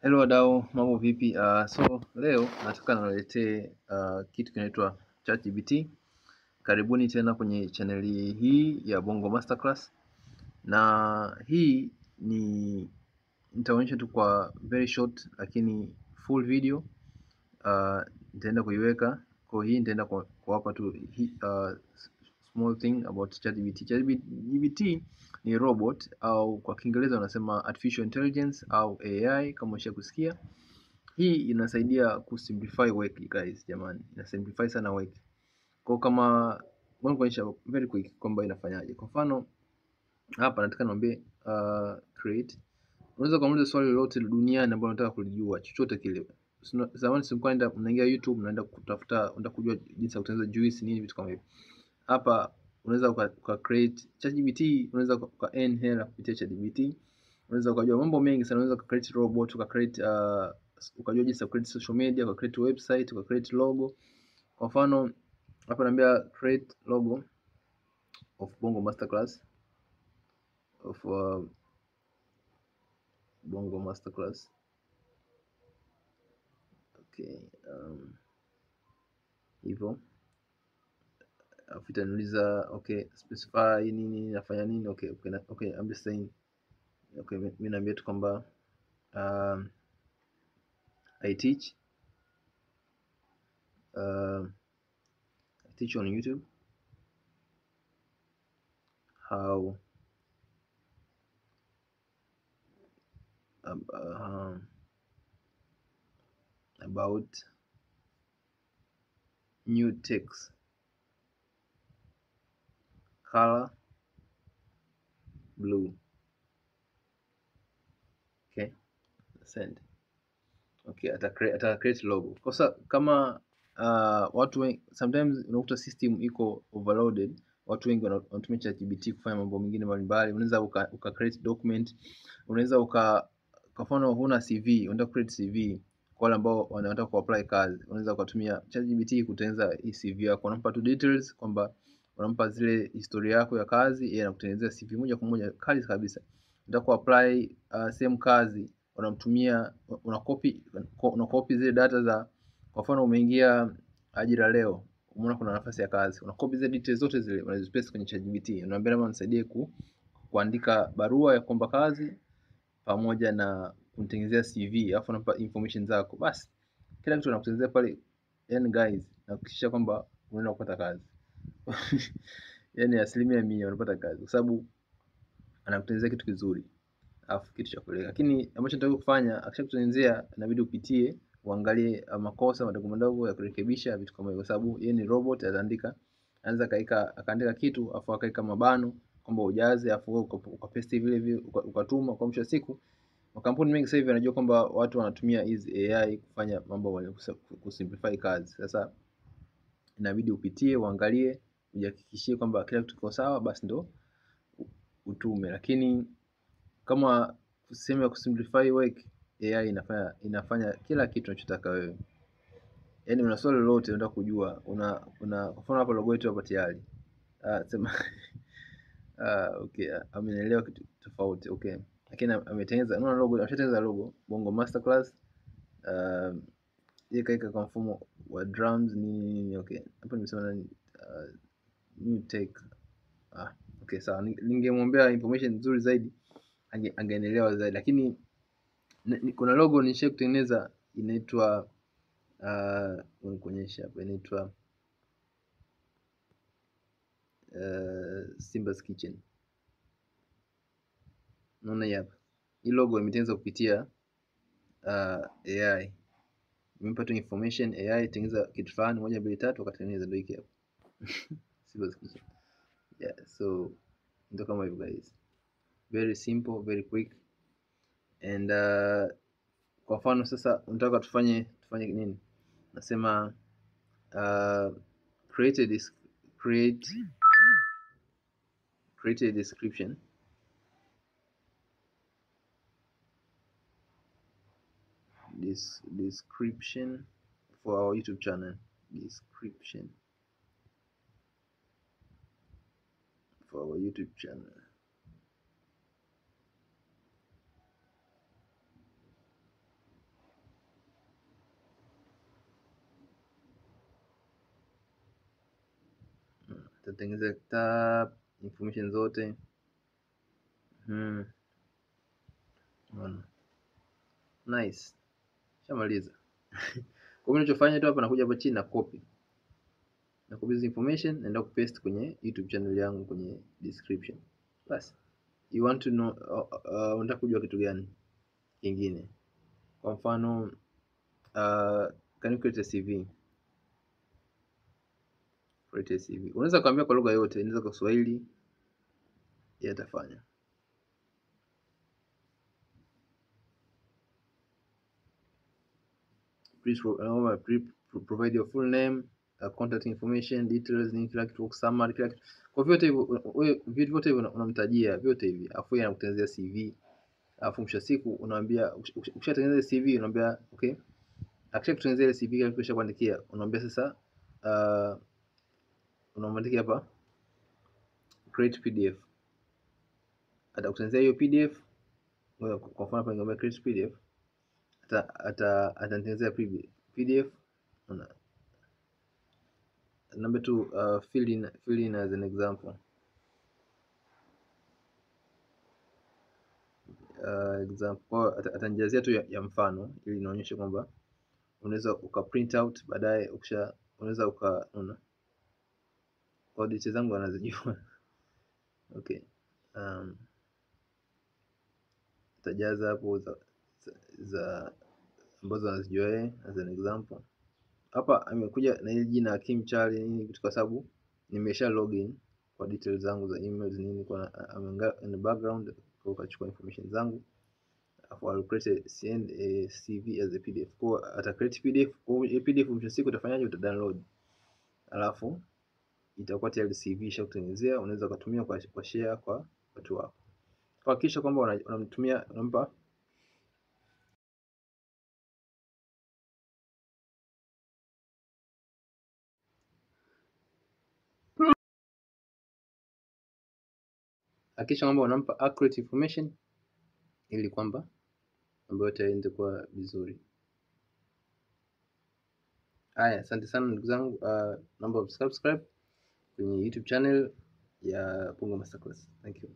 Hello wadau, mambo vipi? So leo nataka niwaletee kitu kinaitwa ChatGPT. Karibuni tena kwenye chaneli hii ya Bongo Masterclass, na hii nitaonyesha tu kwa very short, lakini full video nitaenda kuiweka. Kwa hii nitaenda kuwapa tu small thing about ChatGPT. ChatGPT ni robot au kwa Kiingereza wanasema artificial intelligence au AI kama usha kusikia. Hii inasaidia kusimplify work guys, jamani, ina simplify sana work. Kwa kama ngoja kuonyesha very quick kwamba inafanyaje. Kwa mfano hapa nataka niambie create. Unaweza kumuuliza swali lolote duniani ambalo unataka kulijua, chochote kile. Zamani sikuwa mnaingia YouTube mnaenda kutafuta, unataka kujua jinsi ya kutengeneza juice nini, vitu kama hivyo. Hapa unaweza uka create ChatGPT, unaweza uka earn hela kupitia ChatGPT. Unaweza ukajua mambo mengi sana, unaweza uka create robot, uka create ukajua jinsi ya create social media, uka create website, uka create logo. Kwa mfano hapa naambia create logo of Bongo Masterclass of Bongo Masterclass. Okay, hivyo itaniuliza okay, specify nini nafanya nini. Okay, I'm just saying okay, mimi naambia tu kwamba I teach on YouTube how about new text, color blue. Okay, send. Okay, ata create logo. Kwa sababu kama watu wengi sometimes unakuta system iko overloaded, watu wengi wanatumia ChatGPT kufanya mambo mengine mbalimbali. Unaweza uka create document, unaweza kwa mfano huna CV, unataka create CV kwa wale ambao wanataka kuapply kazi, unaweza ukatumia ChatGPT kutengeneza hii CV yako. Unampa tu details kwamba unampa zile historia yako ya kazi, yeye anakutengenezea CV moja kwa moja kali kabisa. Unataka kuapply same kazi, unamtumia una copy zile data za, kwa mfano umeingia ajira leo, umeona kuna nafasi ya kazi, una copy zile details zote zile unazipaste kwenye ChatGPT, unamwambia kama nisaidie kuandika barua ya kuomba kazi pamoja na kumtengenezea CV, alafu unampa information zako, basi kila kitu anakutengenezea pale. Yani guys, nakuhakikishia kwamba unaenda kupata kazi yani 100% unapata kazi kwa sababu anakutengenezea kitu kizuri alafu kitu cha kuleka. Lakini ambacho nataka kufanya, akishakutengenezea inabidi upitie uangalie makosa madogo madogo ya kurekebisha vitu kama hivyo, kwa sababu yeye ni robot. Ataandika, anaweza akaandika kitu afu akaika mabano kwamba ujaze, afu ukapaste vile vile ukatuma. Kwa mwisho wa siku makampuni mengi sasa hivi wanajua kwamba watu wanatumia hizi AI kufanya mambo ya kusimplify kazi. Sasa inabidi upitie uangalie ujihakikishie kwamba kila kitu kiko sawa, basi ndo utume. Lakini kama sehemu ya kusimplify work, AI inafanya kila kitu unachotaka wewe. Yaani una swali lolote unataka kujua, kwa mfano hapo logo yetu hapa tayari. Sema okay, amenielewa kitu tofauti. Okay. Lakini ametengeneza, unaona logo, ameshatengeneza logo Bongo Masterclass. Yeye kaika kwa mfumo wa drums nini. Okay. Hapo nimesema new tech. Okay, sawa. Ningemwambia information nzuri zaidi, angenielewa zaidi, lakini kuna logo nisha kutengeneza inaitwa kuonyesha hapa, inaitwa Simba's Kitchen. Unaona hapa hii logo imetengenezwa kupitia AI. Nimempa tu information AI tengeneza kitu fulani 1 2 3 akatengeneza, ndio hiki hapa Simba's Kitchen. Yeah, so ndio kama hivyo guys, very simple, very quick. And kwa mfano sasa unataka tufanye nini, nasema create a description for our YouTube channel. Description for our YouTube channel. Atatengeneza kitabu, information zote. Nice. Shamaliza. Kwa hiyo ninachofanya tu hapa, nakuja hapa chini na copy hizi information, naenda kupaste kwenye YouTube channel yangu kwenye description. Basi. You want to know unataka kujua kitu gani kingine? Kwa mfano can you create a CV? Create a CV. Unaweza kuambia kwa lugha yote, inaweza kwa Kiswahili, yatafanya. Please provide your full name, contact information, details, ni kila kitu, summary, kila kitu. Kwa vyote hivyo, vitu vyote hivyo unamtajia vyote hivi, afu yeye anakutengenezea CV. Afu mwisho siku unamwambia, ukishatengeneza CV unamwambia okay. Akishakutengenezea ile CV kile kisha kuandikia, unamwambia sasa unamwandikia hapa create PDF. Atakutengenezea hiyo PDF. Kwa mfano hapa ningeomba create PDF. Atatengenezea PDF. Number 2, fill in as an example. Example atanijazia tu ya mfano, ili inaonyesha kwamba unaweza print out baadaye, unaweza ukaona kwa details zangu anazijua. Okay. Tajaza hapo za ambazo anazijua yeye as an example. Hapa amekuja na ile jina Kim Charlie nini kitu, kwa sababu nimesha login kwa details zangu za emails nini, kwa amenga in the background kwa kuchukua information zangu. Afu I'll send a CV as a PDF. Kwa ata create PDF. Kwa PDF mwisho siku utafanyaje? Uta download. Alafu itakuwa tayari CV ishakutengenezea, unaweza kutumia kwa share kwa watu wako. Hakikisha kwamba unamtumia, unampa accurate information, ili kwamba mambo yote yaende kwa vizuri. Haya, asante sana ndugu zangu, naomba subscribe kwenye YouTube channel ya Punga Masterclass. Thank you.